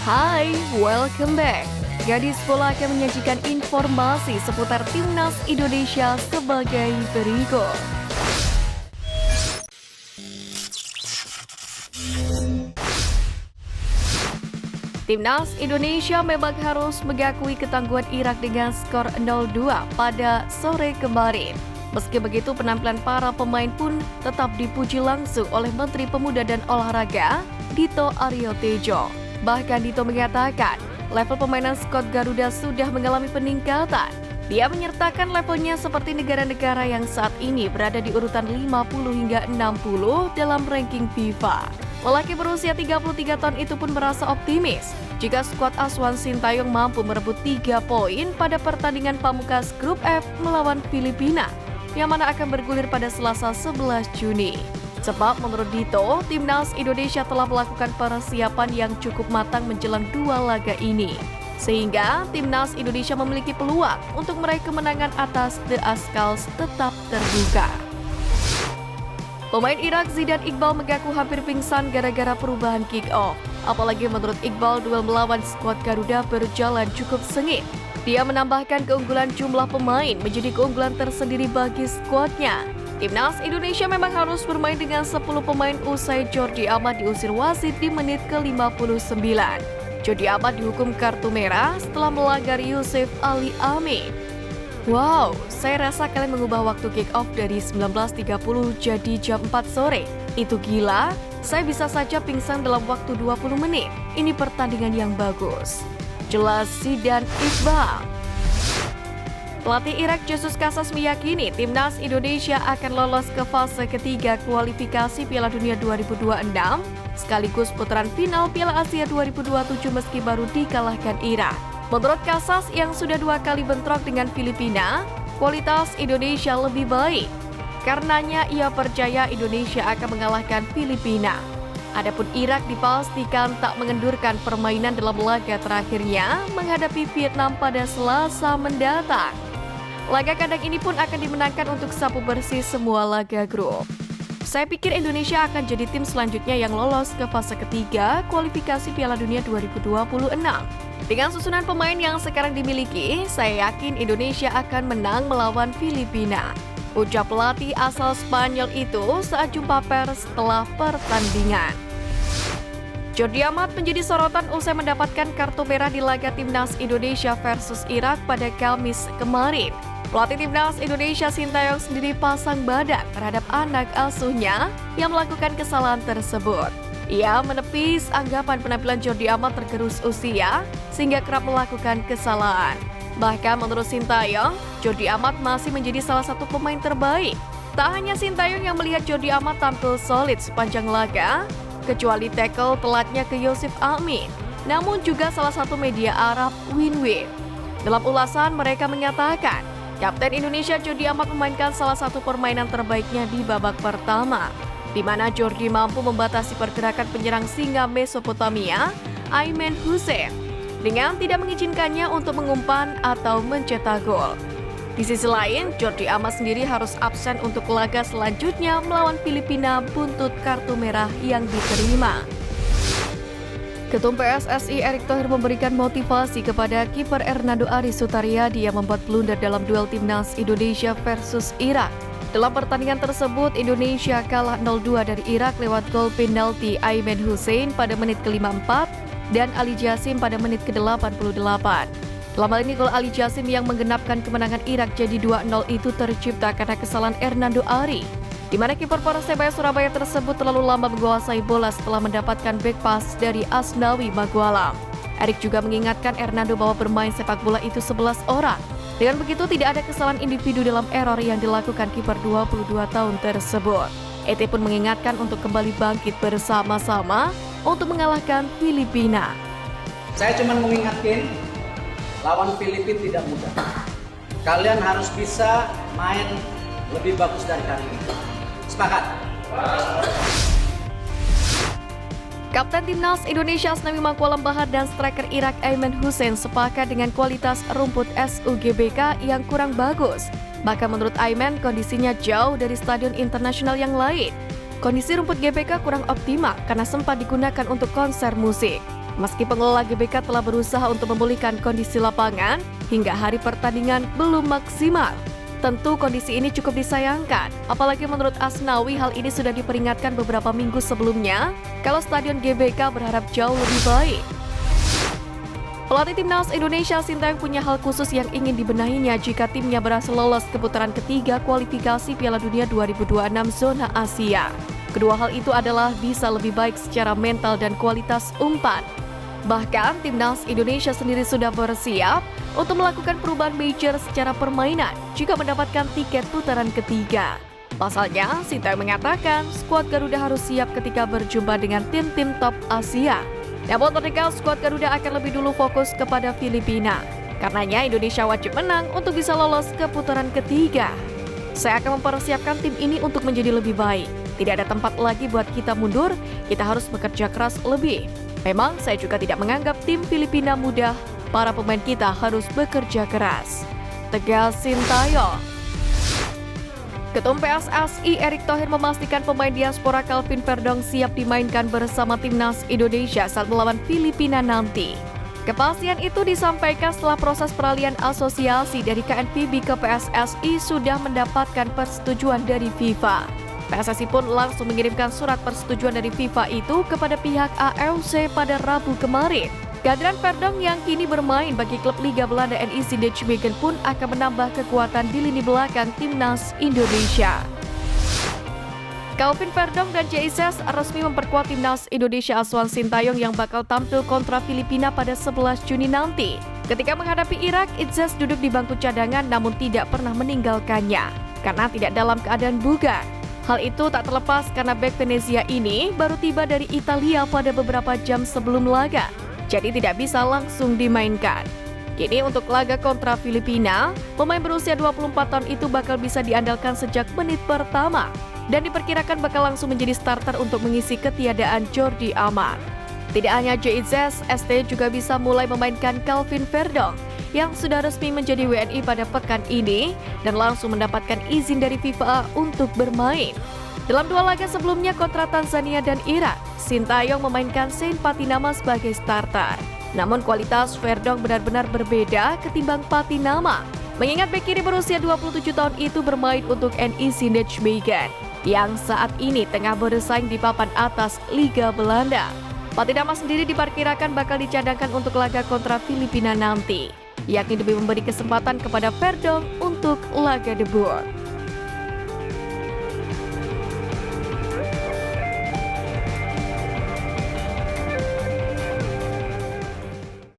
Hai, welcome back. Gadis Bola akan menyajikan informasi seputar Timnas Indonesia sebagai berikut. Timnas Indonesia memang harus mengakui ketangguhan Irak dengan skor 0-2 pada sore kemarin. Meski begitu, penampilan para pemain pun tetap dipuji langsung oleh Menteri Pemuda dan Olahraga, Dito Aryo Tejo. Bahkan Dito mengatakan, level permainan skuad Garuda sudah mengalami peningkatan. Dia menyertakan levelnya seperti negara-negara yang saat ini berada di urutan 50 hingga 60 dalam ranking FIFA. Lelaki berusia 33 tahun itu pun merasa optimis jika skuad Asuhan Sintayong mampu merebut 3 poin pada pertandingan pamungkas Grup F melawan Filipina, yang mana akan bergulir pada Selasa 11 Juni. Sebab menurut Dito, Timnas Indonesia telah melakukan persiapan yang cukup matang menjelang 2 laga ini. Sehingga Timnas Indonesia memiliki peluang untuk meraih kemenangan atas The Ascals tetap terbuka. Pemain Irak Zidane Iqbal mengaku hampir pingsan gara-gara perubahan kick-off. Apalagi menurut Iqbal, duel melawan skuad Garuda berjalan cukup sengit. Dia menambahkan keunggulan jumlah pemain menjadi keunggulan tersendiri bagi skuadnya. Timnas Indonesia memang harus bermain dengan 10 pemain usai Jordi Amat diusir wasit di menit ke-59. Jordi Amat dihukum kartu merah setelah melanggar Yusuf Ali Amin. Wow, saya rasa kalian mengubah waktu kick-off dari 19.30 jadi jam 4 sore. Itu gila, saya bisa saja pingsan dalam waktu 20 menit. Ini pertandingan yang bagus. Jelas Zidane Iqbal. Pelatih Irak Jesus Casas meyakini Timnas Indonesia akan lolos ke fase ketiga kualifikasi Piala Dunia 2026 sekaligus putaran final Piala Asia 2027 meski baru dikalahkan Irak. Menurut Casas yang sudah 2 kali bentrok dengan Filipina, kualitas Indonesia lebih baik. Karenanya ia percaya Indonesia akan mengalahkan Filipina. Adapun Irak dipastikan tak mengendurkan permainan dalam laga terakhirnya menghadapi Vietnam pada Selasa mendatang. Laga kandang ini pun akan dimenangkan untuk sapu bersih semua laga grup. Saya pikir Indonesia akan jadi tim selanjutnya yang lolos ke fase ketiga kualifikasi Piala Dunia 2026. Dengan susunan pemain yang sekarang dimiliki, saya yakin Indonesia akan menang melawan Filipina. Ucap pelatih asal Spanyol itu saat jumpa pers setelah pertandingan. Jordi Amat menjadi sorotan usai mendapatkan kartu merah di laga Timnas Indonesia versus Irak pada Kamis kemarin. Pelatih Timnas Indonesia Sintayong sendiri pasang badan terhadap anak asuhnya yang melakukan kesalahan tersebut. Ia menepis anggapan penampilan Jordi Amat tergerus usia sehingga kerap melakukan kesalahan. Bahkan menurut Sintayong, Jordi Amat masih menjadi salah satu pemain terbaik. Tak hanya Sintayong yang melihat Jordi Amat tampil solid sepanjang laga, kecuali tackle telatnya ke Yusuf Amin, namun juga salah satu media Arab Win-Win. Dalam ulasan mereka mengatakan, Kapten Indonesia Jordi Amat memainkan salah satu permainan terbaiknya di babak pertama, di mana Jordi mampu membatasi pergerakan penyerang singa Mesopotamia, Ayman Hussein, dengan tidak mengizinkannya untuk mengumpan atau mencetak gol. Di sisi lain, Jordi Amat sendiri harus absen untuk laga selanjutnya melawan Filipina buntut kartu merah yang diterima. Ketum PSSI Erick Thohir memberikan motivasi kepada kiper Hernando Ari Sutariadi yang membuat blunder dalam duel Timnas Indonesia versus Irak. Dalam pertandingan tersebut, Indonesia kalah 0-2 dari Irak lewat gol penalti Ayman Hussein pada menit ke-54 dan Ali Jasim pada menit ke-88. Dalam hal ini, gol Ali Jasim yang menggenapkan kemenangan Irak jadi 2-0 itu tercipta karena kesalahan Hernando Ari, di mana kiper Persebaya Surabaya tersebut terlalu lama menguasai bola setelah mendapatkan back pass dari Asnawi Magualam. Erick juga mengingatkan Hernando bahwa bermain sepak bola itu 11 orang. Dengan begitu, tidak ada kesalahan individu dalam error yang dilakukan kiper 22 tahun tersebut. ET pun mengingatkan untuk kembali bangkit bersama-sama untuk mengalahkan Filipina. Saya cuma mengingatkan, lawan Filipina tidak mudah. Kalian harus bisa main lebih bagus dari kali ini. Sepakat. Kapten Timnas Indonesia Asnawi Magualam Bahar dan striker Irak Ayman Hussein sepakat dengan kualitas rumput SUGBK yang kurang bagus. Bahkan menurut Ayman, kondisinya jauh dari stadion internasional yang lain. Kondisi rumput GBK kurang optimal karena sempat digunakan untuk konser musik. Meski pengelola GBK telah berusaha untuk memulihkan kondisi lapangan, hingga hari pertandingan belum maksimal. Tentu kondisi ini cukup disayangkan, apalagi menurut Asnawi hal ini sudah diperingatkan beberapa minggu sebelumnya, kalau Stadion GBK berharap jauh lebih baik. Pelatih Timnas Indonesia Sintayong punya hal khusus yang ingin dibenahinya jika timnya berhasil lolos ke putaran ketiga kualifikasi Piala Dunia 2026 zona Asia. Kedua hal itu adalah bisa lebih baik secara mental dan kualitas umpan. Bahkan, Timnas Indonesia sendiri sudah bersiap untuk melakukan perubahan major secara permainan jika mendapatkan tiket putaran ketiga. Pasalnya, Sintayong mengatakan skuad Garuda harus siap ketika berjumpa dengan tim-tim top Asia. Namun terdekat skuad Garuda akan lebih dulu fokus kepada Filipina. Karenanya Indonesia wajib menang untuk bisa lolos ke putaran ketiga. Saya akan mempersiapkan tim ini untuk menjadi lebih baik. Tidak ada tempat lagi buat kita mundur, kita harus bekerja keras lebih. Memang saya juga tidak menganggap tim Filipina mudah, para pemain kita harus bekerja keras. Tegas Sintayong. Ketum PSSI Erick Thohir memastikan pemain diaspora Calvin Verdong siap dimainkan bersama Timnas Indonesia saat melawan Filipina nanti. Kepastian itu disampaikan setelah proses peralihan asosiasi dari KNVB ke PSSI sudah mendapatkan persetujuan dari FIFA. PSSI pun langsung mengirimkan surat persetujuan dari FIFA itu kepada pihak AFC pada Rabu kemarin. Kehadiran Verdong yang kini bermain bagi klub Liga Belanda NEC Nijmegen pun akan menambah kekuatan di lini belakang Timnas Indonesia. Calvin Verdong dan JIZES resmi memperkuat Timnas Indonesia asuhan Sintayong yang bakal tampil kontra Filipina pada 11 Juni nanti. Ketika menghadapi Irak, JIZES duduk di bangku cadangan namun tidak pernah meninggalkannya karena tidak dalam keadaan bugar. Hal itu tak terlepas karena bek Venezia ini baru tiba dari Italia pada beberapa jam sebelum laga. Jadi tidak bisa langsung dimainkan. Kini untuk laga kontra Filipina, pemain berusia 24 tahun itu bakal bisa diandalkan sejak menit pertama dan diperkirakan bakal langsung menjadi starter untuk mengisi ketiadaan Jordi Amat. Tidak hanya JIZES, ST juga bisa mulai memainkan Calvin Verdong yang sudah resmi menjadi WNI pada pekan ini dan langsung mendapatkan izin dari FIFA untuk bermain. Dalam dua laga sebelumnya kontra Tanzania dan Irak, Sintayong memainkan Saint Patinama sebagai starter. Namun kualitas Verdong benar-benar berbeda ketimbang Patinama. Mengingat bek kiri berusia 27 tahun itu bermain untuk NEC Nijmegen yang saat ini tengah bersaing di papan atas Liga Belanda. Patinama sendiri diperkirakan bakal dicadangkan untuk laga kontra Filipina nanti, yakni demi memberi kesempatan kepada Verdong untuk laga debut.